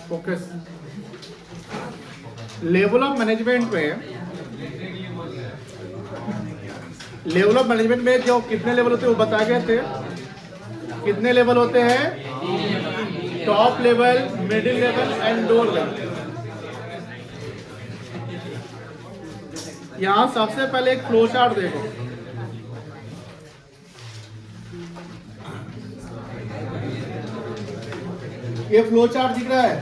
Focus. Level of management में जो कितने लेवल होते हैं वो बताए गए थे। कितने लेवल होते हैं? Top level, middle level and lower level. यहां सबसे पहले एक फ्लो चार्ट देखो। ये फ्लो चार्ट दिख रहा है,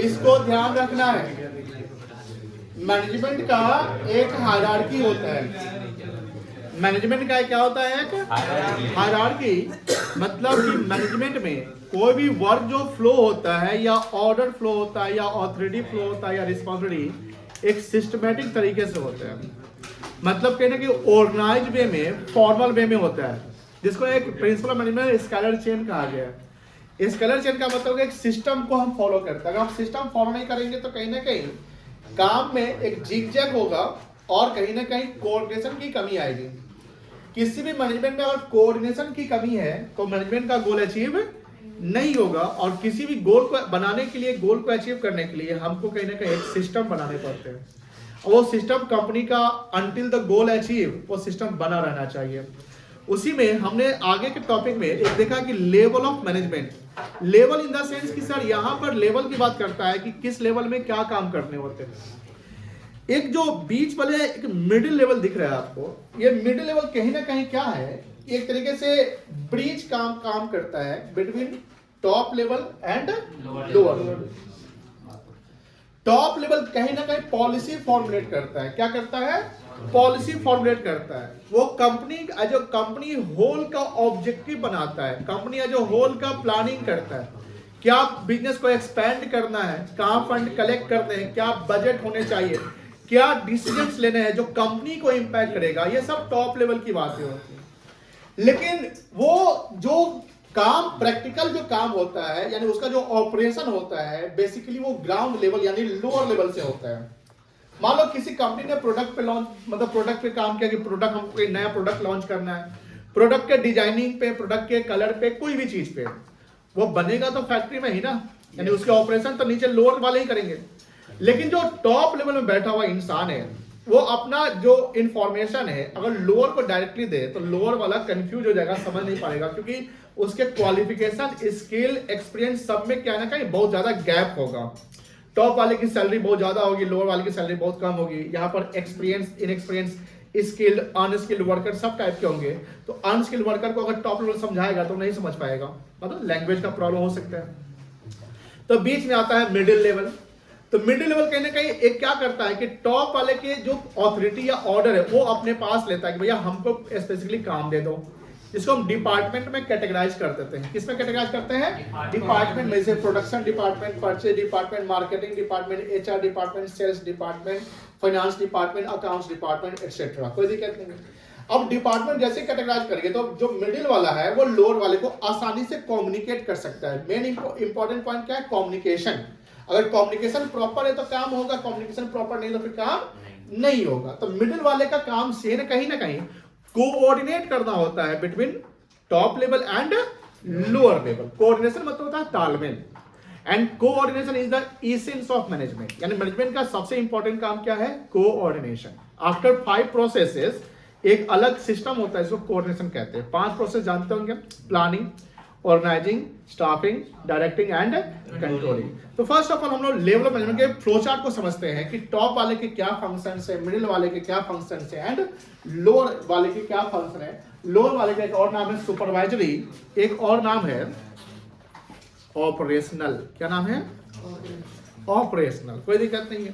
इसको ध्यान रखना है। मैनेजमेंट का एक हायरार्की होता है। मैनेजमेंट का क्या होता है? एक हायरार्की। मतलब कि मैनेजमेंट में कोई भी वर्क जो फ्लो होता है, या ऑर्डर फ्लो होता है, या ऑथोरिटी फ्लो होता है, या रिस्पॉन्सिबिलिटी एक सिस्टमैटिक तरीके से होता है। मतलब कहने कि ऑर्गेनाइज्ड वे में, फॉर्मल वे में होता है, जिसको एक principle of management scalar chain कहा गया है। स्केलर चेन का मतलब एक सिस्टम को हम फॉलो करते हैं। अगर हम सिस्टम फॉलो नहीं करेंगे तो कहीं ना कहीं काम में एक जिग-जैग होगा और कहीं ना कहीं कोऑर्डिनेशन की कमी आएगी। किसी भी मैनेजमेंट में अगर कोऑर्डिनेशन की कमी है तो मैनेजमेंट का गोल अचीव नहीं होगा। और किसी भी गोल को बनाने के लिए, गोल को अचीव करने के लिए हमको कहीं ना कहीं एक सिस्टम बनाने पड़ते हैं। और वो सिस्टम कंपनी का अंटिल द गोल अचीव वो सिस्टम बना रहना चाहिए। उसी में हमने आगे के टॉपिक में एक देखा कि level of management. Level in the sense कि सर यहाँ पर लेवल की बात करता है कि किस लेवल में क्या काम करने होते हैं। एक जो बीच वाले एक मिडिल लेवल दिख रहा है आपको, ये मिडिल लेवल कहीं ना कहीं क्या है, एक तरीके से ब्रिज काम करता है between top level and lower level. Top level कहीं ना कहीं पॉलिसी फॉर्मुलेट करता है। क्या करता है? पॉलिसी फॉर्मुलेट करता है। वो कंपनी होल का ऑब्जेक्टिव बनाता है। कंपनी एज होल का प्लानिंग करता है। क्या बिजनेस को एक्सपेंड करना है, कहां फंड कलेक्ट करने हैं, क्या बजट होने चाहिए, क्या डिसीजंस लेने हैं जो कंपनी को इंपैक्ट करेगा, ये सब टॉप लेवल की बातें होती हैं। लेकिन वो जो काम, प्रैक्टिकल जो काम होता है, यानी उसका जो ऑपरेशन होता है, बेसिकली वो ग्राउंड लेवल यानी लोअर लेवल से होता है। मान लो किसी कंपनी ने प्रोडक्ट पे लॉन्च, मतलब प्रोडक्ट पे काम किया कि प्रोडक्ट, हमको कोई नया प्रोडक्ट लॉन्च करना है। प्रोडक्ट के डिजाइनिंग पे, प्रोडक्ट के कलर पे, कोई भी चीज पे वो बनेगा तो फैक्ट्री में ही ना, यानी उसके ऑपरेशन तो नीचे लोअर वाले ही करेंगे। लेकिन जो टॉप लेवल में बैठा हुआ इंसान है, वो अपना जो इंफॉर्मेशन है अगर लोअर को डायरेक्टली दे तो लोअर वाला कंफ्यूज हो जाएगा, समझ नहीं पाएगा, क्योंकि उसके क्वालिफिकेशन, स्किल, एक्सपीरियंस सब में क्या ना कहीं बहुत ज्यादा गैप होगा। टॉप वाले की सैलरी बहुत ज्यादा होगी, लोअर वाले की सैलरी बहुत कम होगी। यहाँ पर experience, inexperience, skilled, unskilled worker सब टाइप के होंगे। तो अनस्किल्ड वर्कर को अगर टॉप लेवल समझाएगा तो नहीं समझ पाएगा, मतलब लैंग्वेज का प्रॉब्लम हो सकता है। तो बीच में आता है मिडिल लेवल। तो मिडिल लेवल कहीं ना कहीं एक क्या करता है कि टॉप वाले के जो ऑथोरिटी या ऑर्डर है वो अपने पास लेता है कि भैया हमको स्पेसिफिकली काम दे दो, जिसको हम डिपार्टमेंट में कैटेगराइज कर देते हैं। किसमें कैटेगराइज करते हैं? डिपार्टमेंट में, से production department, purchase department, marketing department, HR department, sales department, finance department, accounts department, etcetera. कोई दिक्कत नहीं है। अब डिपार्टमेंट जैसे कैटेगराइज करेंगे तो जो मिडिल वाला है वो लोअर वाले को आसानी से कम्युनिकेट कर सकता है। मेन इंपॉर्टेंट पॉइंट क्या है? कम्युनिकेशन। अगर कम्युनिकेशन प्रॉपर है तो काम होगा, कम्युनिकेशन प्रॉपर नहीं तो फिर काम नहीं होगा। तो मिडिल वाले का काम से कहीं ना कहीं कोऑर्डिनेट करना होता है between top level and lower level. Coordination मतलब होता है तालमेल, and coordination is the essence of management. यानी मैनेजमेंट का सबसे इंपॉर्टेंट काम क्या है? कोऑर्डिनेशन। आफ्टर 5 प्रोसेसेस एक अलग सिस्टम होता है, इसको कोऑर्डिनेशन कहते हैं। 5 प्रोसेस जानते होंगे: planning, organising, staffing, directing and controlling. तो फर्स्ट ऑफ ऑल हम लोग लेवल ऑफ मैनेजमेंट के फ्लो चार्ट को समझते हैं कि टॉप वाले के क्या फंक्शंस है, मिडिल वाले के क्या फंक्शंस है एंड लोअर वाले के क्या फंक्शन है। लोअर वाले का एक और नाम है सुपरवाइजरी, एक और नाम है ऑपरेशनल। क्या नाम है? ऑपरेशनल। कोई दिक्कत नहीं है।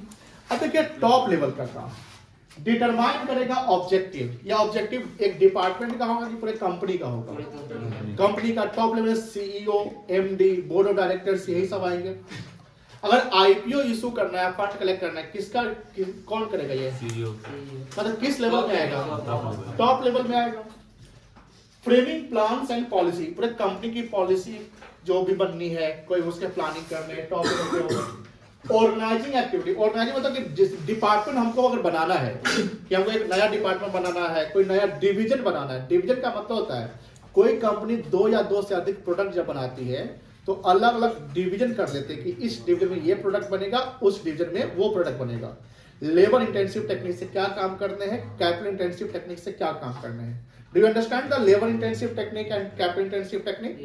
अब देखिए टॉप लेवल का काम डिटरमाइन करेगा ऑब्जेक्टिव। या ऑब्जेक्टिव एक डिपार्टमेंट का होगा कि पूरे कंपनी का होगा? कंपनी का top level CEO, MD, board of directors, यही सब आएंगे। अगर आईपीओ इशू करना है, फंड कलेक्ट करना है, कौन करेगा ये? CEO। मतलब किस लेवल में आएगा? टॉप लेवल में आएगा। फ्रेमिंग प्लान्स एंड पॉलिसी, पूरे कंपनी की पॉलिसी जो भी बननी है, कोई उसके प्लानिंग करने टॉप लेवल पे होगा। ऑर्गेनाइजिंग एक्टिविटी, ऑर्गेनाइजिंग मतलब कि जिस डिपार्टमेंट हमको अगर बनाना है कि हमको एक नया डिपार्टमेंट बनाना है, कोई नया डिवीजन बनाना है। डिवीजन का मतलब होता है कोई कंपनी 2 या 2 से अधिक प्रोडक्ट जब बनाती है तो अलग अलग डिवीजन कर लेते हैं कि इस डिवीजन में ये प्रोडक्ट बनेगा, उस डिवीजन में वो प्रोडक्ट बनेगा। लेबर इंटेंसिव टेक्निक से क्या काम करने हैं, कैपिटल इंटेंसिव टेक्निक से क्या काम करने हैं। Do you understand the labour intensive technique and capital intensive technique?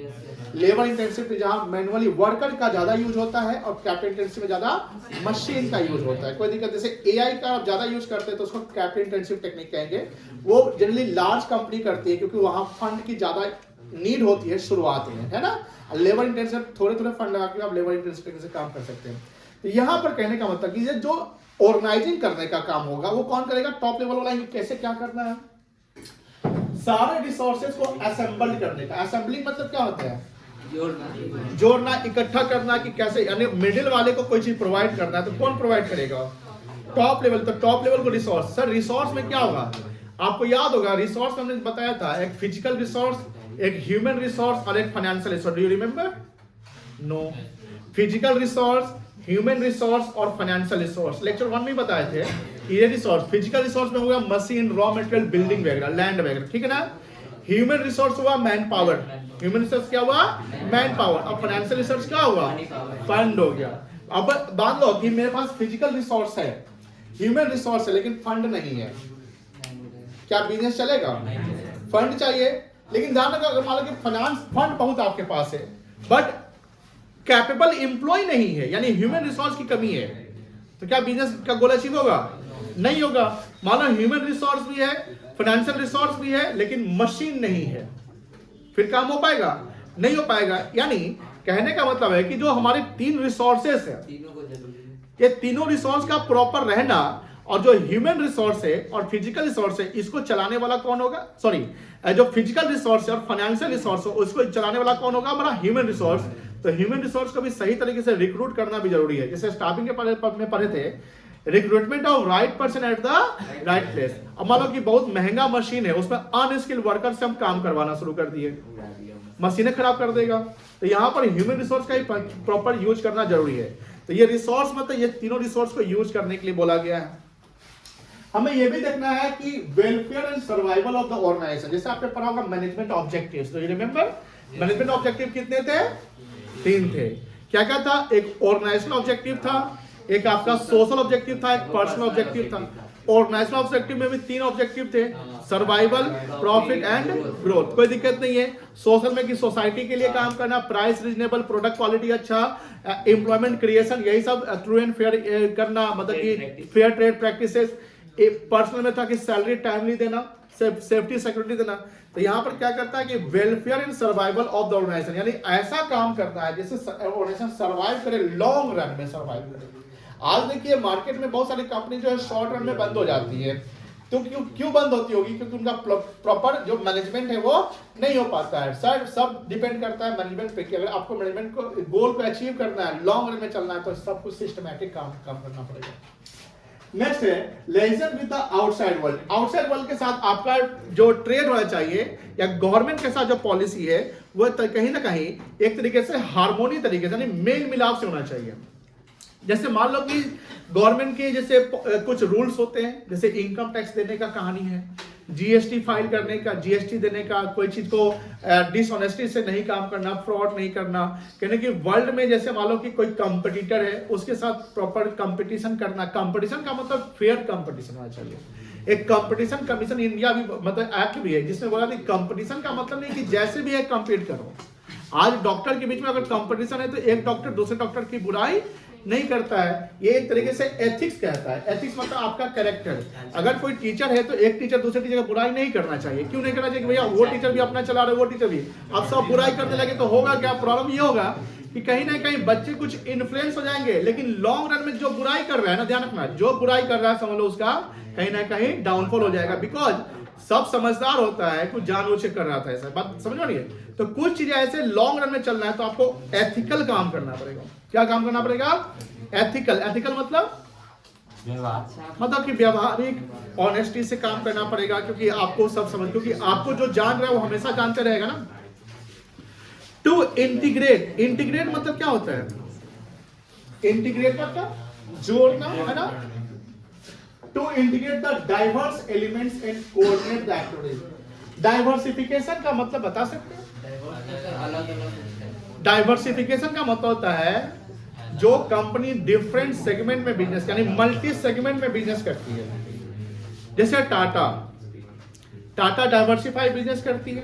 Labour intensive जहां मैनुअली वर्कर का ज्यादा यूज होता है और कैपिटल इंटेंसिव में ज्यादा मशीन का यूज होता है। कोई दिक्कत, जैसे एआई का आप ज्यादा यूज करते हैं तो उसको कैपिटल इंटेंसिव टेक्निक कहेंगे। वो जनरली लार्ज कंपनी करती है क्योंकि वहां फंड की ज्यादा नीड होती है शुरुआत में, है ना। लेबर इंटेंसिव थोड़े थोड़े फंड लगा के आप लेबर इंटेंसिव टेक्निक से काम कर सकते हैं। तो यहाँ पर कहने का मतलब कि ये जो ऑर्गेनाइजिंग करने का काम होगा वो कौन करेगा? टॉप लेवल वाला। कैसे क्या करना है? सारे रिसोर्सेज को असेंबल करने का। असेंबलिंग मतलब क्या होता है? जोड़ना, इकट्ठा करना कि कैसे, यानी मिडिल वाले को कोई चीज प्रोवाइड करना है तो कौन प्रोवाइड करेगा? Top level. तो टॉप लेवल को रिसोर्स। सर रिसोर्स में क्या होगा? आपको याद होगा रिसोर्स में हमने बताया था एक फिजिकल रिसोर्स, एक ह्यूमन रिसोर्स और एक financial resource. Do you remember? No. Physical resource, human resource और फाइनेंशियल रिसोर्स लेक्चर 1 में बताए थे। ये रिसोर्स, फिजिकल रिसोर्स में होगा मशीन, रॉ मटेरियल, बिल्डिंग वगैरह, लैंड वगैरह, ठीक है ना। ह्यूमन रिसोर्स हुआ मैन पावर। ह्यूमन रिसोर्स क्या हुआ? Man power. और फाइनेंशियल रिसोर्स क्या हुआ? फंड हो गया। अब मान लो कि मेरे पास फिजिकल रिसोर्स है, ह्यूमन रिसोर्स है, लेकिन फंड नहीं है, क्या बिजनेस चलेगा? फंड चाहिए। लेकिन ध्यान रखो, अगर मान लो कि फाइनेंस फंड बहुत आपके पास है बट कैपेबल एम्प्लॉय नहीं है, यानी ह्यूमन रिसोर्स की कमी है, तो क्या बिजनेस का गोल अचीव होगा? नहीं होगा। मान लो ह्यूमन रिसोर्स भी है, फाइनेंशियल रिसोर्स भी है, लेकिन मशीन नहीं है, फिर काम हो पाएगा? नहीं हो पाएगा। यानी कहने का मतलब है कि जो हमारे 3 रिसोर्सेस है, ये तीनों रिसोर्स का प्रॉपर रहना, और जो ह्यूमन रिसोर्स है और फिजिकल रिसोर्स है इसको चलाने वाला कौन होगा? सॉरी, जो फिजिकल रिसोर्स है और फाइनेंशियल रिसोर्स है उसको चलाने वाला कौन होगा? हमारा ह्यूमन रिसोर्स। तो ह्यूमन रिसोर्स को भी सही तरीके से रिक्रूट करना भी जरूरी है। जैसे स्टार्टिंग के में पढ़े थे, recruitment of right person at the right place. अब मान लो कि बहुत महंगा मशीन है, उसमें अनस्किल्ड वर्कर से हम काम करवाना शुरू कर दिए, मशीनें खराब कर देगा। तो यहाँ पर ह्यूमन रिसोर्स का ही प्रॉपर यूज करना जरूरी है। तो ये रिसोर्स मतलब ये तीनों रिसोर्स को यूज करने के लिए बोला गया है। हमें यह भी देखना है कि welfare and survival of the organisation. जैसे आपने पढ़ा होगा मैनेजमेंट ऑब्जेक्टिव्स, तो यू रिमेंबर मैनेजमेंट ऑब्जेक्टिव कितने थे? 3 थे। क्या क्या था? एक ऑर्गेनाइजेशनल ऑब्जेक्टिव था, एक आपका सोशल ऑब्जेक्टिव था, एक पर्सनल ऑब्जेक्टिव था। ऑर्गेनाइजेशनल ऑब्जेक्टिव में भी 3 ऑब्जेक्टिव थे, सर्वाइवल, प्रॉफिट एंड ग्रोथ। कोई दिक्कत नहीं है। सोशल में कि सोसाइटी के लिए काम करना, प्राइस रीजनेबल, प्रोडक्ट क्वालिटी अच्छा, एम्प्लॉयमेंट क्रिएशन, यही सब ट्रू एंड फेयर करना, मतलब कि फेयर ट्रेड प्रैक्टिसेस। पर्सनल में था कि सैलरी टाइमली देना, सेफ्टी सिक्योरिटी देना। तो यहाँ पर क्या करता है कि welfare and survival of the organisation, यानी ऐसा काम करता है जिससे ऑर्गेनाइजेशन सर्वाइव करे, लॉन्ग रन में सर्वाइव करे। आज देखिए मार्केट में बहुत सारी कंपनी जो है शॉर्ट रन में बंद हो जाती है। तो क्यों बंद होती होगी? क्योंकि उनका प्रॉपर जो मैनेजमेंट है वो नहीं हो पाता है। सर सब डिपेंड करता है मैनेजमेंट पे कि अगर आपको मैनेजमेंट को गोल को अचीव करना है, लॉन्ग रन में चलना है, तो सब कुछ सिस्टमैटिक काम करना पड़ेगा। नेक्स्ट है relation with the outside world. Outside world के साथ आपका जो ट्रेड होना चाहिए या गवर्नमेंट के साथ जो पॉलिसी है वो कहीं ना कहीं एक तरीके से हार्मोनी तरीके से, यानी मेल मिलाप से होना चाहिए। जैसे मान लो कि गवर्नमेंट के जैसे कुछ रूल्स होते हैं, जैसे इनकम टैक्स देने का कहानी है, जीएसटी फाइल करने का, जीएसटी देने का, कोई चीज को डिसऑनेस्टी से नहीं काम करना, फ्रॉड नहीं करना। कहने की वर्ल्ड में जैसे मान लो कि कोई कंपटीटर है उसके साथ प्रॉपर कंपटीशन करना। कंपटीशन का मतलब फेयर कंपटीशन होना चाहिए। एक कंपटीशन कमीशन इंडिया भी मतलब एक्ट भी है जिसमें बोला कि कंपटीशन का मतलब नहीं कि जैसे भी है कम्पीट करो। आज डॉक्टर के बीच में अगर कंपटीशन है तो एक डॉक्टर दूसरे डॉक्टर की बुराई नहीं करता है। ये एक तरीके से एथिक्स कहता है। एथिक्स मतलब आपका कैरेक्टर। अगर कोई टीचर है तो एक टीचर दूसरे टीचर का बुराई नहीं करना चाहिए। क्यों नहीं करना चाहिए? भैया वो टीचर भी अपना चला रहे, वो टीचर भी, अब सब बुराई करने लगे तो होगा क्या? प्रॉब्लम ये होगा कि कहीं ना कहीं बच्चे कुछ इन्फ्लुएंस हो जाएंगे, लेकिन लॉन्ग रन में जो बुराई कर रहा है ना, ध्यान रखना, जो बुराई कर रहा है समझ लो उसका कहीं ना कहीं डाउनफॉल हो जाएगा। बिकॉज सब समझदार होता है, कुछ जानबूझ के कर रहा था, ऐसा बात समझ में नहीं है। तो कुछ चीजें ऐसे लॉन्ग रन में चलना है तो आपको एथिकल काम करना पड़ेगा। क्या काम करना पड़ेगा? एथिकल। एथिकल मतलब कि व्यवहारिक ऑनेस्टी से काम करना पड़ेगा, क्योंकि आपको सब समझ, क्योंकि आपको जो जान रहा है वो हमेशा जानते रहेगा ना। To integrate. इंटीग्रेट मतलब क्या होता है? इंटीग्रेट मतलब जोड़ना, है ना। To integrate the diverse elements and coordinate the activities. Diversification का मतलब बता सकते हैं? डाइवर्सिफिकेशन का मतलब होता है जो कंपनी डिफरेंट सेगमेंट में बिजनेस, यानी मल्टी सेगमेंट में बिजनेस करती है। जैसे टाटा डाइवर्सिफाई बिजनेस करती है,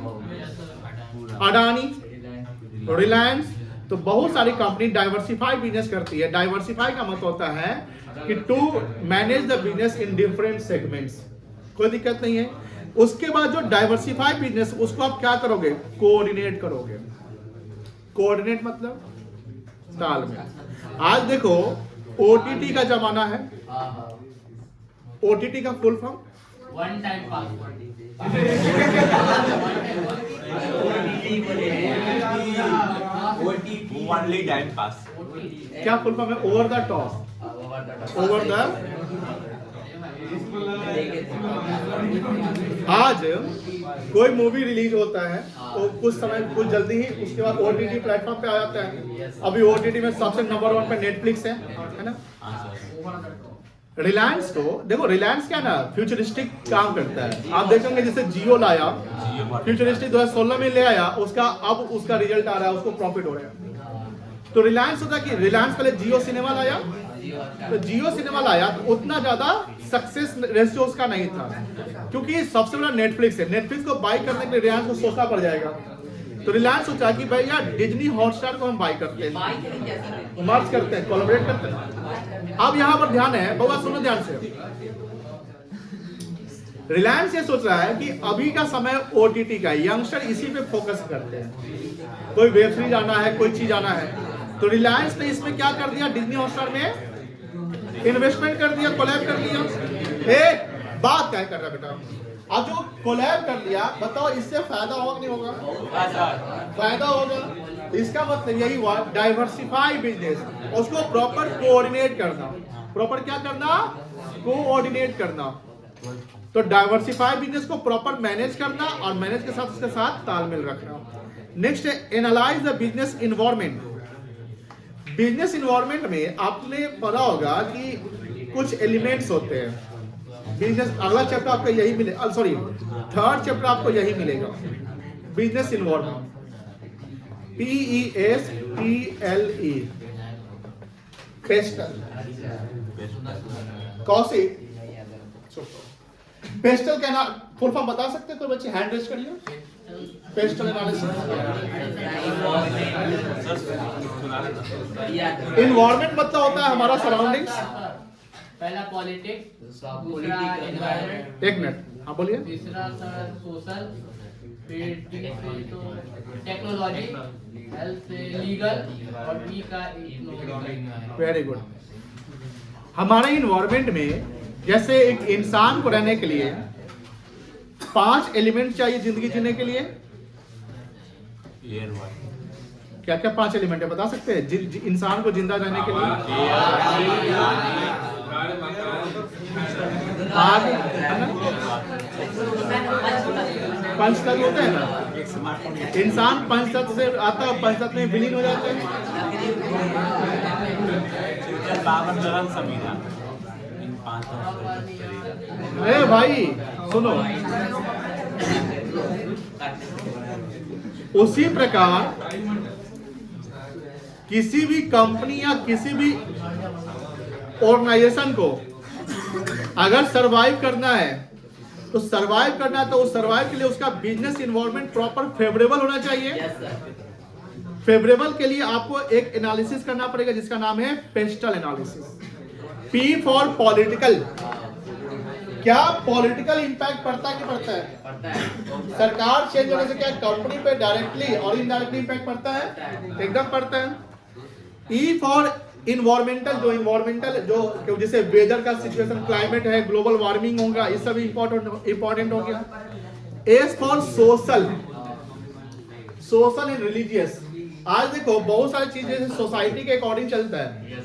अडानी, रिलायंस, तो बहुत सारी कंपनी डाइवर्सिफाई बिजनेस करती है। डाइवर्सिफाई का मतलब होता है कि to manage the business in different segments. कोई दिक्कत नहीं है। उसके बाद जो डाइवर्सिफाई बिजनेस, उसको आप क्या करोगे? कोऑर्डिनेट करोगे। कोऑर्डिनेट मतलब तालमेल। आज देखो ओटीटी का जमाना है। ओटीटी का full form one time password. Only time pass. क्या फुल फॉर्म है? Over the top. Over the. आज कोई मूवी रिलीज होता है तो कुछ समय, कुछ जल्दी ही उसके बाद ओटीटी प्लेटफॉर्म पे आ जाता है। अभी ओटीटी में सबसे नंबर 1 पे नेटफ्लिक्स है ना। रिलायंस को देखो, रिलायंस क्या ना फ्यूचरिस्टिक काम करता है। आप देखेंगे जैसे जियो लाया, फ्यूचरिस्टिक 2016 में ले आया, उसका अब उसका रिजल्ट आ रहा है, उसको प्रॉफिट हो रहा है। तो रिलायंस होता कि रिलायंस पहले जियो सिनेमा लाया, तो जियो सिनेमा लाया तो उतना ज्यादा सक्सेस रेशियो उसका नहीं था, क्योंकि सबसे बड़ा नेटफ्लिक्स है। नेटफ्लिक्स को बाय करने के लिए रिलायंस को सोचना पड़ जाएगा। तो रिलायंस सोचा कि भाई यार डिज्नी हॉटस्टार को हम बाय करते हैं, मर्ज करते हैं, कोलैबोरेट करते हैं। अब यहाँ पर ध्यान है, बहुत सुनो ध्यान से। रिलायंस ये सोच रहा है कि अभी का समय ओटीटी का, यंगस्टर इसी पे फोकस करते हैं। कोई वेब सीरीज आना है, कोई चीज आना है, तो रिलायंस ने इसमें क्या कर दिया? डिज्नी हॉटस्टार में इन्वेस्टमेंट कर दिया, कोलैब कर दिया। बात क्या कर रहा है बेटा? अब जो कोलैब कर लिया, बताओ इससे फायदा होगा कि नहीं होगा? फायदा होगा। इसका मतलब यही हुआ डाइवर्सिफाई बिजनेस, उसको प्रॉपर कोऑर्डिनेट करना। प्रॉपर क्या करना? कोऑर्डिनेट करना। तो डाइवर्सिफाई बिजनेस को प्रॉपर मैनेज करना और मैनेज के साथ उसके साथ तालमेल रखना। नेक्स्ट है analyse the business environment. Business environment में आपने पढ़ा होगा कि कुछ एलिमेंट्स होते हैं बिजनेस। अगला चैप्टर आपका यही मिलेगा, सॉरी थर्ड चैप्टर आपको यही मिलेगा, business environment. PESTLE, pastel. Kaushik, pastel का नाम फुल फॉर्म बता सकते हैं? तो बच्चे हैंड रेज करिए। Pastel analysis. इन्वायरमेंट मतलब होता है हमारा सराउंडिंग्स। पहला पॉलिटिक्स, दूसरा एनवायरनमेंट, एक मिनट, हाँ बोलिए। तीसरा सोशल, फिर तो टेक्नोलॉजी, हेल्थ, लीगल, और ई का इकोनॉमिक। Very good. हमारे इन्वायरमेंट में जैसे एक इंसान को रहने के लिए 5 एलिमेंट चाहिए जिंदगी जीने के लिए। क्या क्या 5 एलिमेंट है बता सकते हैं इंसान को जिंदा रहने के लिए? आग, है ना? पंचतत्व होते हैं ना। इंसान पंचतत्व से आता है, पंचतत्व में विलीन हो जाता है। अरे भाई सुनो, उसी प्रकार किसी भी कंपनी या किसी भी ऑर्गेनाइजेशन को अगर सरवाइव करना है तो सरवाइव करना है तो उस सरवाइव के लिए उसका बिजनेस इन्वायरमेंट प्रॉपर फेवरेबल होना चाहिए। फेवरेबल के लिए आपको एक एनालिसिस करना पड़ेगा जिसका नाम है pastel analysis. P for political. क्या पॉलिटिकल इंपैक्ट पड़ता है कि पड़ता है? पड़ता है। सरकार चेंज होने से क्या कंपनी पे डायरेक्टली और इनडायरेक्टली इंपैक्ट पड़ता है? एकदम पड़ता है। E फॉर इन्वायरमेंटल जो जैसे वेदर का सिचुएशन, क्लाइमेट है, ग्लोबल वार्मिंग होगा, ये सब इंपॉर्टेंट हो गया। S for social and religious. आज देखो बहुत सारी चीजें सोसाइटी के अकॉर्डिंग चलता है,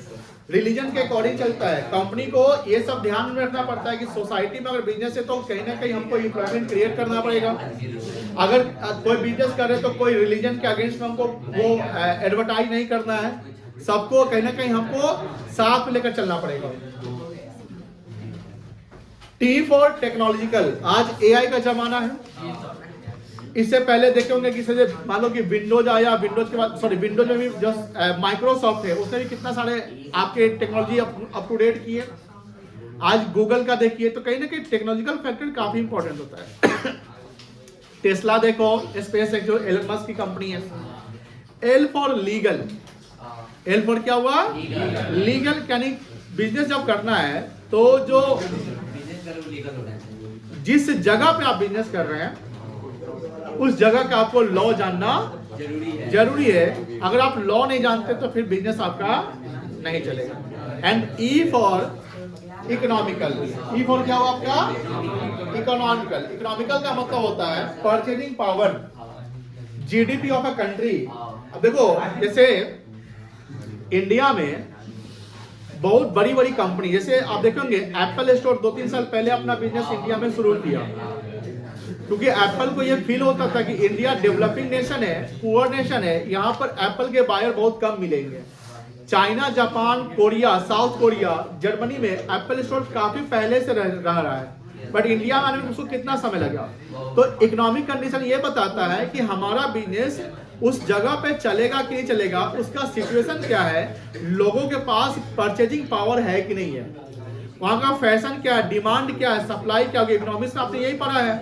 रिलीजन के अकॉर्डिंग चलता है। कंपनी को ये सब ध्यान में रखना पड़ता है कि सोसाइटी में अगर बिजनेस है तो कहीं ना कहीं हमको एम्प्लॉयमेंट क्रिएट करना पड़ेगा। अगर कोई बिजनेस कर रहे हैं तो कोई रिलीजन के अगेंस्ट में हमको वो एडवर्टाइज नहीं करना है। सबको कहीं ना कहीं हमको साथ में लेकर चलना पड़ेगा। T for technological. आज एआई का जमाना है। इससे पहले देखे होंगे कि मान लो कि विंडोज आया, विंडोज के बाद विंडोज में भी जो माइक्रोसॉफ्ट है उसने भी कितना सारे आपके टेक्नोलॉजी अप टू डेट किए। आज गूगल का देखिए तो कहीं ना कहीं टेक्नोलॉजिकल फैक्टर काफी इंपॉर्टेंट होता है। टेस्ला देखो, स्पेस एक्स जो एलन मस्क की कंपनी है। L for legal. L for क्या हुआ? लीगल, यानी बिजनेस जब करना है तो जो जिस जगह पे आप बिजनेस कर रहे हैं उस जगह का आपको लॉ जानना जरूरी है। अगर आप लॉ नहीं जानते तो फिर बिजनेस आपका नहीं चलेगा। And E for economical. E for क्या हुआ आपका? इकोनॉमिकल। इकोनॉमिकल का मतलब होता है purchasing power, GDP of a country. अब देखो जैसे इंडिया में बहुत बड़ी बड़ी कंपनी, जैसे आप देखेंगे एप्पल स्टोर 2-3 साल पहले अपना बिजनेस इंडिया में शुरू किया, क्योंकि एप्पल को यह फील होता था कि इंडिया डेवलपिंग नेशन है, पुअर नेशन है, यहाँ पर एप्पल के बायर बहुत कम मिलेंगे। China, Japan, Korea, south Korea, Germany में एप्पल स्टोर काफी पहले से रह रहा है, बट इंडिया में आने में उसको कितना समय लगा। तो इकोनॉमिक कंडीशन ये बताता है कि हमारा बिजनेस उस जगह पे चलेगा कि नहीं चलेगा, उसका सिचुएशन क्या है, लोगों के पास परचेजिंग पावर है कि नहीं है, वहां का फैशन क्या है, डिमांड क्या है, सप्लाई क्या होगी। इकोनॉमिक्स में आपने यही पढ़ा है।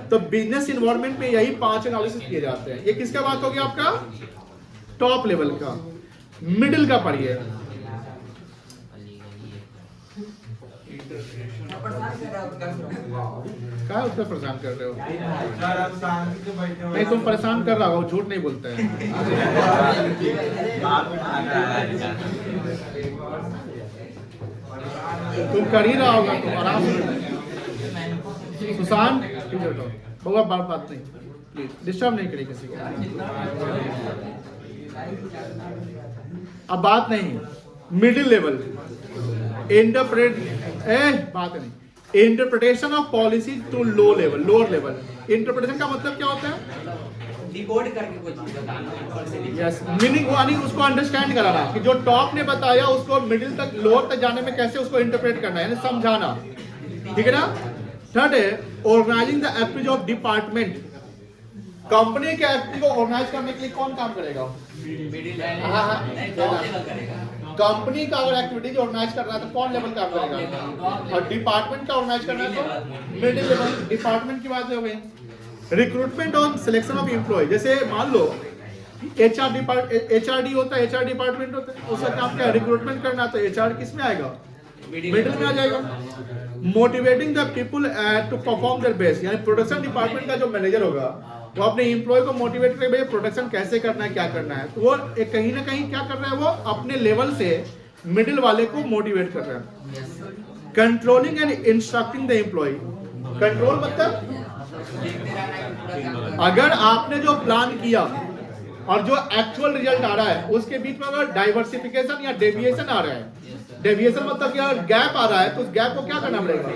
तो बिजनेस इन्वायरमेंट में यही 5 एनालिसिस किए जाते हैं। ये किसका बात हो गया? आपका टॉप लेवल का। मिडिल का पढ़िए। क्या उसका परेशान कर रहे हो? नहीं, तुम परेशान कर रहा हो, झूठ नहीं बोलते हैं। तुम कर ही रहा होगा, तुम आराम से। सुशांत बहुत बात नहीं, प्लीज डिस्टर्ब नहीं करिए किसी को। अब बात नहीं, middle level interpretation of policy to lower level. Interpretation का मतलब क्या होता है? डिकोड करके कोई चीज बताना। यस, मीनिंग यानी उसको अंडरस्टैंड कराना कि जो टॉप ने बताया उसको मिडिल तक, लोअर तक जाने में कैसे उसको इंटरप्रेट करना है, यानी समझाना। ठीक है ना? थर्ड है organising the activity of department. Company के एक्टिविटी को ऑर्गेनाइज करने के लिए कौन काम करेगा? कंपनी का अगर एक्टिविटी ऑर्गेनाइज करना है तो कौन लेवल काम करेगा? और डिपार्टमेंट का ऑर्गेनाइज करना है तो मिडिल लेवल। डिपार्टमेंट की बात हो गई। रिक्रूटमेंट और सिलेक्शन ऑफ एम्प्लॉय। जैसे मान लो एचआरडी होता है, एचआर डिपार्टमेंट होता है, उसका काम क्या है? रिक्रूटमेंट करना। तो एचआर किस में आएगा? मिडिल में आ जाएगा। Motivating the people to perform their best, यानी प्रोडक्शन डिपार्टमेंट का जो मैनेजर होगा वो अपने एम्प्लॉय को मोटिवेट करे, भैया प्रोडक्शन कैसे करना है, क्या करना है। तो वो कहीं ना कहीं क्या कर रहा है, वो अपने लेवल से मिडिल वाले को मोटिवेट कर रहा है। Controlling and instructing the employee. Control मतलब अगर आपने जो प्लान किया और जो एक्चुअल रिजल्ट आ रहा है उसके बीच में अगर डाइवर्सिफिकेशन या डेविएशन आ रहा है, डेविएशन मतलब कि अगर गैप आ रहा है तो उस गैप को क्या करना पड़ेगा?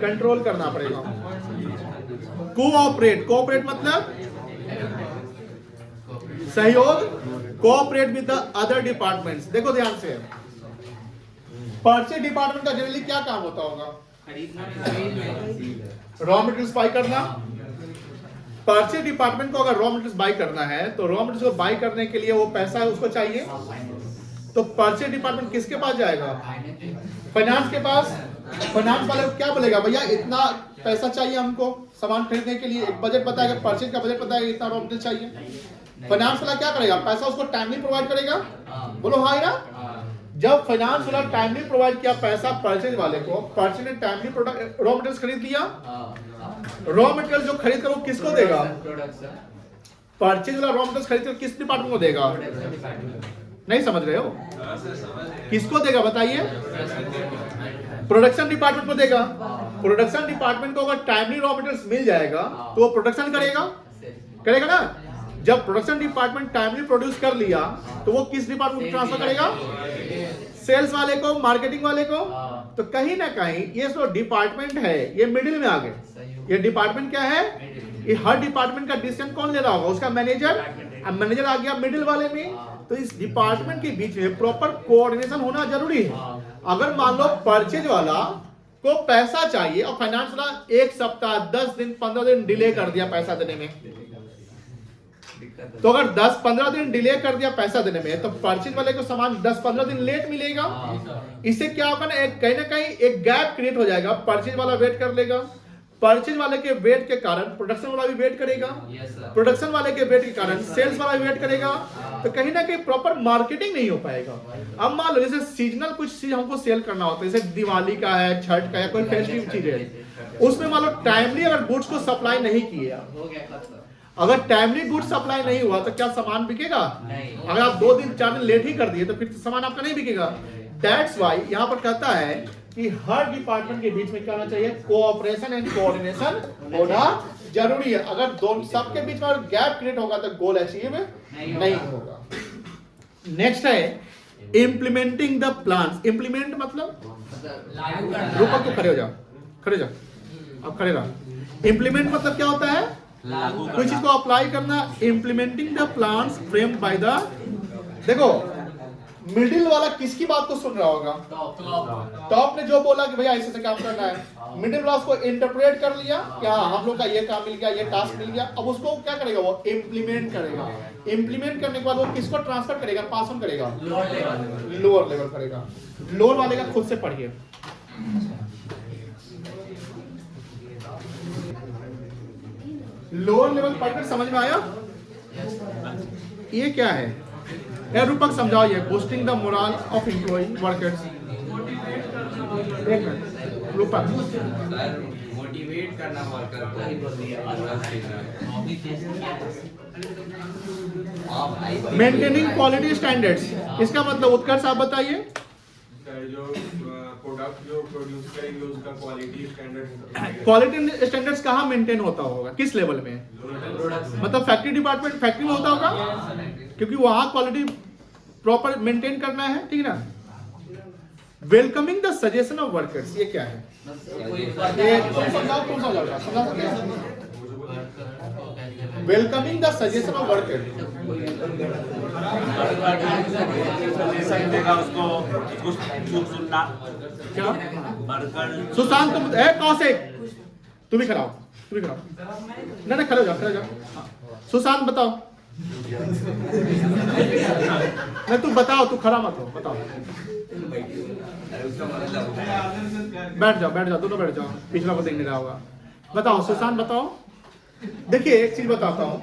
कंट्रोल करना पड़ेगा। कोऑपरेट मतलब सहयोग, cooperate with the other departments. देखो ध्यान से, परचेज डिपार्टमेंट का जनरली क्या काम होता होगा? रॉ मटेरियल्स बाय करना। परचेज डिपार्टमेंट को अगर रॉ मटेरियल्स बाय करना है तो रॉ मटेरियल्स को बाय करने के लिए वो पैसा उसको चाहिए, तो परचेज डिपार्टमेंट किसके पास जाएगा? फाइनेंस के पास। फाइनेंस वाले क्या बोलेगा, भैया इतना पैसा चाहिए हमको सामान खरीदने के लिए, एक बजट बताएगा, परचेज का बजट बताएगा, इतना रॉ मटेरियल चाहिए। फाइनेंस वाला क्या करेगा? पैसा उसको टाइमली प्रोवाइड करेगा। बोलो हाँ ना? जब फाइनेंस वाला टाइमली प्रोवाइड किया पैसा परचेज वाले को, परचेज ने टाइमली प्रोडक्ट रॉ मटेरियल्स खरीद लिया, रॉ मटेरियल जो खरीद कर वो किसको देगा? परचेज वाला रॉ मटेरियल खरीद कर किस डिपार्टमेंट को देगा? नहीं समझ रहे हो? किसको देगा बताइए? प्रोडक्शन डिपार्टमेंट को देगा। प्रोडक्शन डिपार्टमेंट को अगर टाइमली रॉ मटेरियल्स मिल जाएगा तो वो प्रोडक्शन करेगा ना। जब प्रोडक्शन डिपार्टमेंट टाइमली प्रोड्यूस कर लिया तो वो किस डिपार्टमेंट को ट्रांसफर करेगा? सेल्स वाले को, मार्केटिंग वाले को। तो कहीं ना कहीं ये जो डिपार्टमेंट है ये मिडिल में आ गए। ये डिपार्टमेंट क्या है? ये हर डिपार्टमेंट का डिसीजन कौन ले रहा होगा? उसका मैनेजर। अब मैनेजर आ गया मिडिल वाले में, तो इस डिपार्टमेंट के बीच में प्रॉपर कोऑर्डिनेशन होना जरूरी है। अगर मान लो परचेज वाला को पैसा चाहिए और फाइनेंस वाला 1 सप्ताह, 10 दिन, 15 दिन डिले कर दिया पैसा देने में, तो अगर 10-15 दिन डिले कर दिया पैसा देने में तो परचेज वाले को सामान 10-15 दिन लेट मिलेगा। इससे क्या होगा ना, कहीं ना कहीं एक गैप क्रिएट हो जाएगा। परचेज वाला वेट कर लेगा, परचेज वाले के वेट के कारण प्रोडक्शन वाला भी वेट करेगा, प्रोडक्शन वाले के वेट के कारण सेल्स वाला भी वेट करेगा। तो कहीं ना कहीं प्रॉपर मार्केटिंग नहीं हो पाएगा। अब मान लो जैसे सीजनल कुछ चीज हमको सेल करना होता है, जैसे दिवाली का है, छठ का है, कोई फेस्टिव चीज है, उसमें मान लो टाइमली अगर गुड्स को सप्लाई नहीं किया, अगर टाइमली गुड्स सप्लाई नहीं हुआ तो क्या सामान बिकेगा? अगर आप 2 दिन 4 दिन लेट ही कर दिए तो फिर सामान आपका नहीं बिकेगा। दैट्स वाई यहाँ पर कहता है कि हर डिपार्टमेंट के बीच में क्या होना चाहिए? कोऑपरेशन एंड कोऑर्डिनेशन होना जरूरी है। अगर दोनों सबके बीच में गैप क्रिएट होगा तो गोल अचीव नहीं होगा। नेक्स्ट है इंप्लीमेंटिंग द प्लान्स। इंप्लीमेंट मतलब रूपक को खड़े हो जाओ, अब खड़े रहो। इंप्लीमेंट मतलब क्या होता है? कोई चीज को अप्लाई करना। Implementing the plans framed by the, देखो मिडिल वाला किसकी बात को सुन रहा होगा? टॉप ने जो बोला कि भैया ऐसे काम करना है, मिडिल वाला उसको इंटरप्रेट कर लिया कि हाँ हम लोग का ये काम मिल गया, ये टास्क मिल गया। अब उसको क्या करेगा? वो इम्प्लीमेंट करेगा। इम्प्लीमेंट करने के बाद वो किसको ट्रांसफर करेगा? पास ऑन करेगा, लोअर लेवल करेगा। लोअर वाले का खुद से पढ़िए। लोअर लेवल पढ़कर समझ में आया? ये क्या है? यार रूपक समझाओ ये। Boosting the morale of employee workers. एक मिनट रूपक। मोटिवेट करना वर्कर को। मेंटेनिंग क्वालिटी स्टैंडर्ड्स, इसका मतलब उत्कर्ष आप बताइए। जो प्रोडक्ट जो प्रोड्यूस करेंगे उसका क्वालिटी स्टैंडर्ड। क्वालिटी स्टैंडर्ड्स कहाँ मेंटेन होता होगा? किस लेवल में? मतलब फैक्ट्री डिपार्टमेंट, फैक्ट्री में होता होगा, क्योंकि वहां क्वालिटी प्रॉपर मेंटेन करना है, ठीक है ना। Welcoming the suggestion of workers, ये क्या है? ये तुम समझा welcoming the suggestion of workers. Suggestion देगा उसको सुनना। क्या वर्कर सुशांत तुम कौशिक तुम भी खड़ा हो, ना खड़े हो जाओ। सुशांत बताओ। नहीं तुम बताओ, तू खड़ा मत हो, बताओ। बैठ जाओ दोनों बैठ जाओ, पिछला को देख नहीं रहा होगा। बताओ सुशांत बताओ। देखिए एक चीज बताता हूँ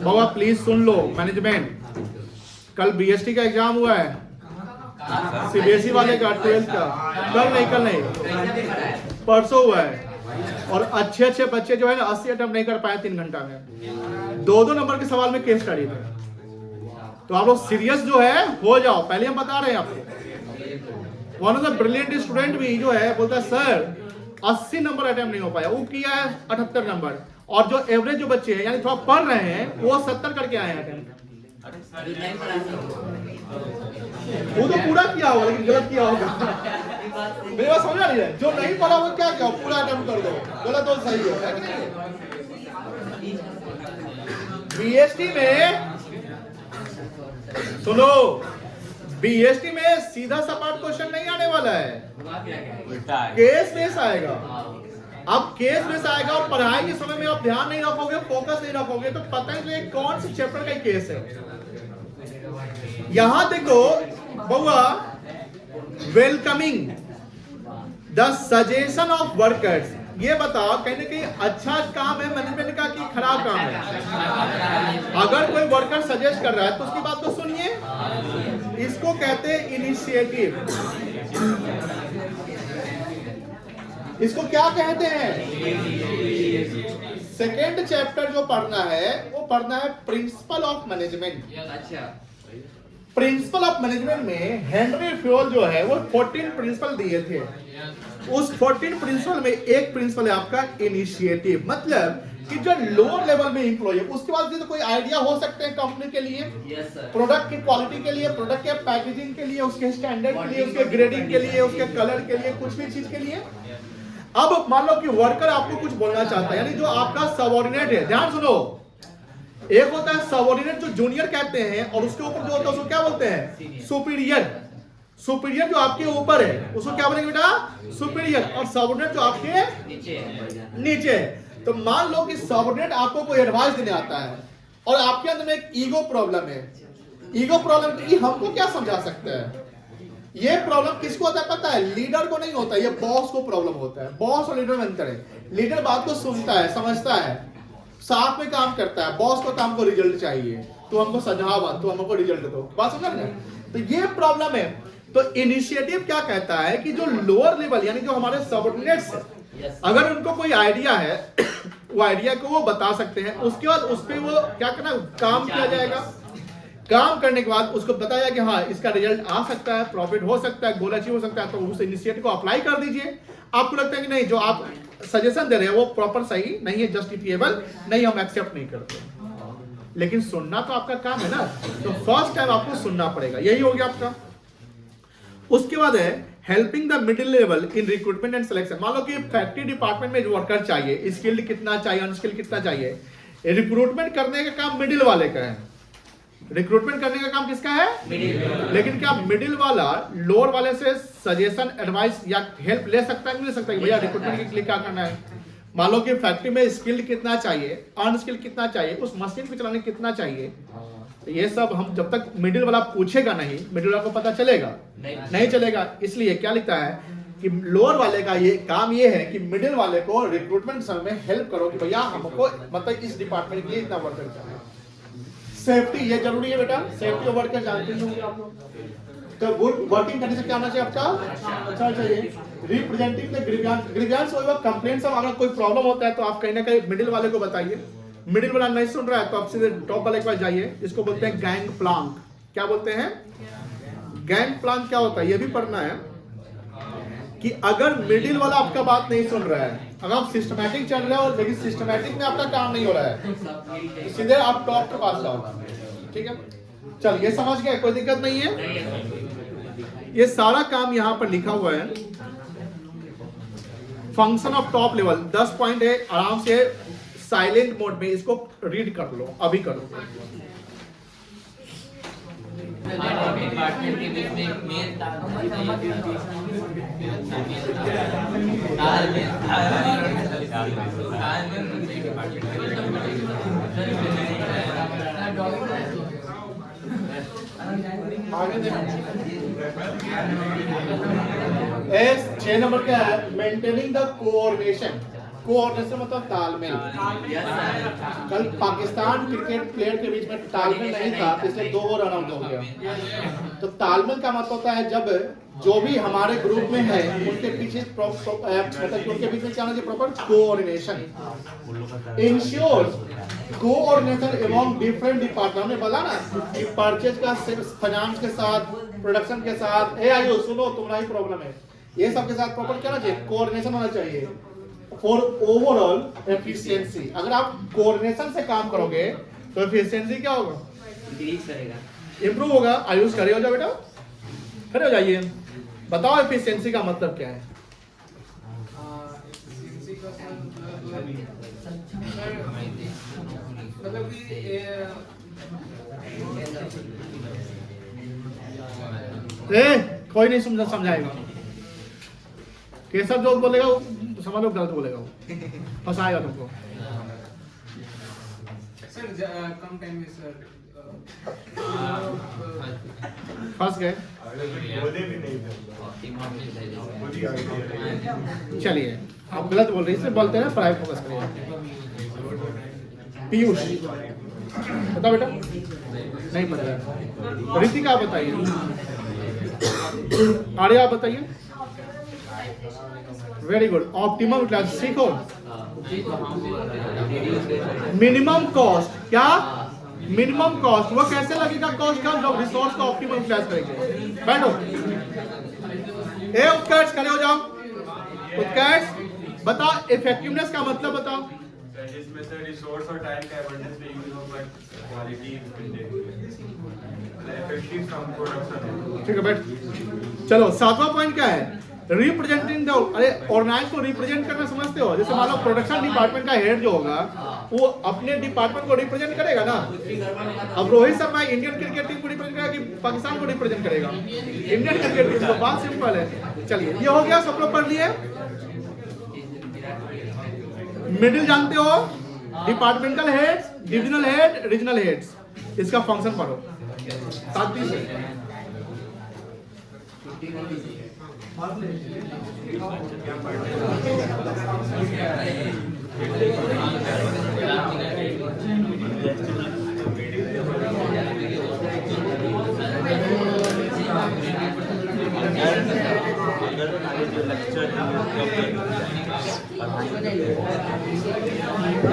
बाबा, प्लीज सुन लो। मैनेजमेंट, कल बीएसटी का एग्जाम हुआ है, सीबीएसई वाले का 12th का। कल नहीं परसों हुआ है, और अच्छे बच्चे जो है ना 80 अटेम्प्ट नहीं कर पाए 3 घंटा में। 2 नंबर के सवाल में केस स्टडी थे। तो आप लोग सीरियस जो है हो जाओ, पहले हम बता रहे हैं आपको। One of the brilliant student भी जो है बोलता है सर 80 नंबर अटेम्प्ट नहीं हो पाया, वो किया है 78 नंबर, और जो एवरेज जो बच्चे हैं यानी थोड़ा पढ़ रहे हैं वो 70 करके आए हैं अटेम्प्ट। वो तो पूरा किया होगा लेकिन गलत किया होगा। मेरी बात समझ नहीं है? जो नहीं पढ़ा वो क्या किया? पूरा अटेम्प्ट कर दो, गलत और सही है कि नहीं? बीएसटी में सुनो, बीएसटी में सीधा सपाट क्वेश्चन नहीं आने वाला है, केस बेस आएगा। अब केस बेस आएगा और पढ़ाई के समय में आप ध्यान नहीं रखोगे, फोकस नहीं रखोगे तो पता ही नहीं कौन से चैप्टर का केस है। यहां देखो बउआ, welcoming the suggestion of workers. ये बताओ कहीं ना कहीं अच्छा काम है मैनेजमेंट का कि खराब काम है? अगर कोई वर्कर सजेस्ट कर रहा है तो उसकी बात तो सुनिए। इसको कहते हैं इनिशिएटिव। इसको क्या कहते हैं? सेकेंड चैप्टर जो पढ़ना है वो पढ़ना है प्रिंसिपल ऑफ मैनेजमेंट। अच्छा प्रिंसिपल ऑफ मैनेजमेंट में हेनरी फ्योल जो है वो 14 प्रिंसिपल दिए थे। उस 14 प्रिंसिपल में एक प्रिंसिपल है आपका इनिशिएटिव, मतलब कि जो लोअर लेवल में एम्प्लॉय है उसके बाद तो कोई आइडिया हो सकते हैं कंपनी के लिए, यस सर, प्रोडक्ट की क्वालिटी के लिए, प्रोडक्ट के पैकेजिंग के लिए, उसके स्टैंडर्ड के लिए, उसके ग्रेडिंग के लिए, उसके कलर के लिए, कुछ भी चीज के लिए। अब मान लो कि वर्कर आपको कुछ बोलना चाहता है, यानी जो आपका सबऑर्डिनेट है, ध्यान सुनो, एक होता है सबऑर्डिनेट जो जूनियर कहते हैं, और उसके ऊपर जो होता है उसको क्या बोलते हैं, सुपीरियर। सुपीरियर जो आपके ऊपर है उसको क्या बोलेंगे बेटा, सुपीरियर, और सबऑर्डिनेट जो आपके नीचे है। तो मान लो कि सबऑर्डिनेट आपको कोई एडवाइस देने आता है और आपके अंदर में एक ईगो प्रॉब्लम है। ईगो प्रॉब्लम कि हमको क्या समझा सकता है, ये प्रॉब्लम किसको होता है पता है, लीडर को नहीं होता, ये बॉस को प्रॉब्लम होता है। बॉस और लीडर में अंतर है, लीडर बात को सुनता है, समझता है, साथ में काम करता है। बॉस को काम को रिजल्ट चाहिए, तो हमको सजाओ, तो हमको रिजल्ट दो, बात समझ ना। तो ये प्रॉब्लम है। तो इनिशिएटिव क्या कहता है कि जो लोअर लेवल यानी जो हमारे सबऑर्डिनेट्स, अगर उनको कोई आइडिया है वो आइडिया को वो बता सकते हैं, उसके बाद उस पे वो क्या करना, काम किया जाएगा। काम करने के बाद उसको बताया कि हाँ इसका रिजल्ट आ सकता है, प्रॉफिट हो सकता है, गोल अचीव हो सकता है, तो उस इनिशिएटिव को अप्लाई कर दीजिए। आपको लगता है कि नहीं जो आप सजेशन दे रहे हैं वो प्रॉपर सही नहीं है, जस्टिफिएबल नहीं, हम एक्सेप्ट नहीं करते, लेकिन सुनना तो आपका काम है ना। तो फर्स्ट टाइम आपको सुनना पड़ेगा, यही हो गया आपका। उसके बाद है helping the middle level in recruitment and selection. मान लो कि फैक्ट्री डिपार्टमेंट में जो वर्कर चाहिए, स्किल्ड कितना चाहिए, अनस्किल्ड कितना चाहिए, रिक्रूटमेंट करने का काम मिडिल वाले का है। रिक्रूटमेंट करने का काम किसका है, मिडिल। लेकिन क्या मिडिल वाला लोअर वाले से सजेशन, एडवाइस या हेल्प ले सकता है, मिल सकता है कि भैया रिक्रूटमेंट के लिए क्या करना है। मान लो कि फैक्ट्री में स्किल्ड कितना चाहिए, अनस्किल्ड कितना चाहिए, उस मशीन को चलाने कितना चाहिए, तो ये सब हम जब तक मिडिल वाला पूछेगा नहीं, मिडिल वाला को पता चलेगा नहीं चलेगा। इसलिए क्या लिखता है कि लोअर वाले का ये काम ये है कि मिडिल वाले को रिक्रूटमेंट समय में हेल्प करो कि भैया हमको मतलब इस डिपार्टमेंट के लिए इतना वर्कर चाहिए। सेफ्टी ये जरूरी है बेटा, सेफ्टी ऑफ वर्कर जानते होंगे आप लोग। तो गुड वर्किंग कंडीशन क्या होना चाहिए आपका, अच्छा चाहिए। रिप्रेजेंटिंग द ग्रीवियंस और कंप्लेंट्स, अगर कोई प्रॉब्लम होता है तो आप कहीं ना कहीं मिडिल वाले को बताइए। मिडिल वाला नहीं सुन रहा है तो आप सीधे टॉप वाले के पास जाइए, इसको बोलते हैं गैंग प्लांक। क्या बोलते हैं, गैंग प्लांक क्या होता है ये भी पढ़ना है कि अगर मिडिल वाला आपका बात नहीं सुन रहा है, अगर आप सिस्टमैटिक चल रहे हो लेकिन सिस्टमैटिक में आपका काम नहीं हो रहा है, तो सीधे आप टॉप के पास जाओ, ठीक है। चल ये समझ गए, कोई दिक्कत नहीं है। ये सारा काम यहाँ पर लिखा हुआ है। Function of top level 10 point है, आराम से साइलेंट मोड में इसको रीड कर लो, अभी कर लो। डिपार्टमेंट के बीच में मेन एस 6 नंबर क्या है, मेंटेनिंग द कोऑर्डिनेशन। कोऑर्डिनेशन मतलब तालमेल। कल पाकिस्तान क्रिकेट प्लेयर के बीच में तालमेल नहीं था, इसलिए 2 रन आउट हो गया। तो तालमेल का मतलब होता है जब जो भी हमारे ग्रुप में है उनके पीछे मतलब उनके बीच में क्या होना चाहिए, proper coordination. Ensures coordination among different department. हमने बोला ना कि परचेज का फाइनेंस के साथ, प्रोडक्शन के साथ, ए आयो सुनो तुम्हारा ही प्रॉब्लम है, ये सब के साथ प्रॉपर क्या होना चाहिए, कोऑर्डिनेशन होना चाहिए फॉर ओवरऑल एफिशिएंसी। अगर आप कोऑर्डिनेशन से काम करोगे तो एफिशिएंसी क्या होगा, इंक्रीज करेगा, इंप्रूव होगा। आयुष खड़े हो जाओ बेटा, खड़े हो जाइए, बताओ एफिशिएंसी का मतलब क्या है। मतलब कोई नहीं समझाएगा, केसर जो बोलेगा वो समझ लो गलत बोलेगा, वो फंसाएगा तुमको। सर कम टाइम में सर फंस गए। चलिए आप गलत बोल रहे हैं, इससे बोलते हैं पढ़ाई फोकस करिए। पीयूष बता बेटा, नहीं पता। ऋतिका आप बताइए, आर्या आप बताइए। वेरी गुड, ऑप्टिमम क्लास सीखो। मिनिमम कॉस्ट, क्या मिनिमम कॉस्ट, वो कैसे लगेगा कॉस्ट का जब रिसोर्स का ऑप्टिमम क्लास करेंगे। बैठो, ए उत्कर्ष खड़े हो जाओ। उत्कर्ष बता, इफेक्टिवनेस का मतलब बताओ। इसमें से रिसोर्स और टाइम का एबंडेंस पे यूज हो, but quality effective come production. ठीक है बैठ। चलो 7वां पॉइंट क्या है, रिप्रेजेंटिंग द, अरे ऑर्गेनाइज को रिप्रेजेंट करना समझते हो। जैसे मान लो प्रोडक्शन डिपार्टमेंट का हेड जो होगा वो अपने डिपार्टमेंट को रिप्रेजेंट करेगा ना। अब Rohit Sharma Indian cricket team को रिप्रेजेंट करेगा कि पाकिस्तान को रिप्रेजेंट करेगा? इंडियन क्रिकेट टीम को। बात सिंपल है। चलिए ये हो गया, सब लोग पढ़ लिए। मिडिल जानते हो, departmental heads, divisional head, regional heads, इसका फंक्शन पढ़ो। 7:30 से अगर आगे जो लेक्चर है